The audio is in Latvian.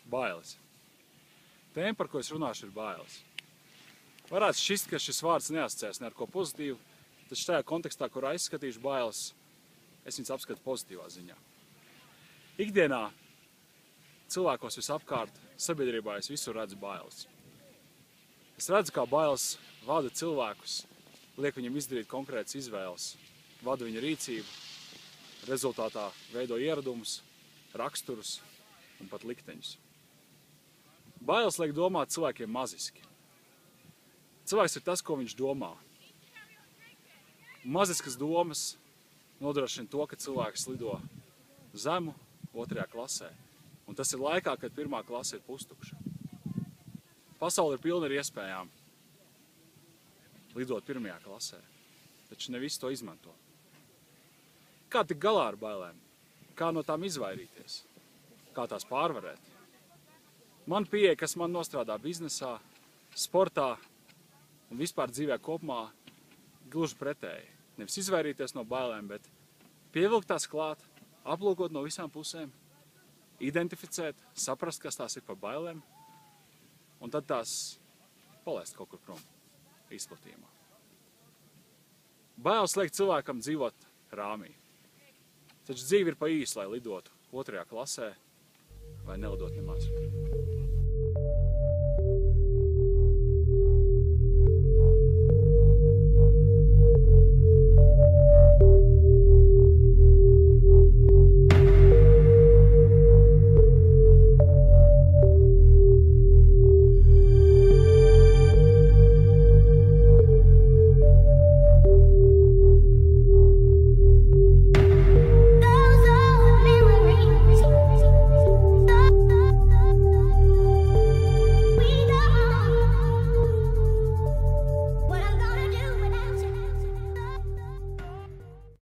Bailes. Tēma, par ko es runāšu, ir bailes. Varētu šķist, ka šis vārds neasociēs ne ar ko pozitīvu, taču tajā kontekstā, kurā izskatīšu bailes, es viņus apskatu pozitīvā ziņā. Ikdienā cilvēkos visapkārt, sabiedrībā es visur redzu bailes. Es redzu, kā bailes vada cilvēkus, liek viņam izdarīt konkrētas izvēles, vada viņa rīcību, rezultātā veido ieradumus, raksturus un pat likteņus. Bailes liek domāt cilvēkiem maziski. Cilvēks ir tas, ko viņš domā. Maziskas domas nodrošina to, ka cilvēks lido zemu 2. klasē. Un tas ir laikā, kad 1. klase ir pustukša. Pasaule ir pilna ar iespējām lidot 1. klasē, taču ne visi to izmanto. Kā tik galā ar bailēm? Kā no tām izvairīties? Kā tās pārvarēt? Man pieeja, kas man nostrādā biznesā, sportā un vispār dzīvē kopumā, gluži pretēji. Nevis izvairīties no bailēm, bet pievilkt tās klāt, aplūkot no visām pusēm, identificēt, saprast, kas tās ir par bailēm, un tad tās palaist kaut kur prom izplatījumā. Bailes liek cilvēkam dzīvot rāmī. Taču dzīve ir pa īsa, lai lidotu 2. klasē vai nelidot nemaz.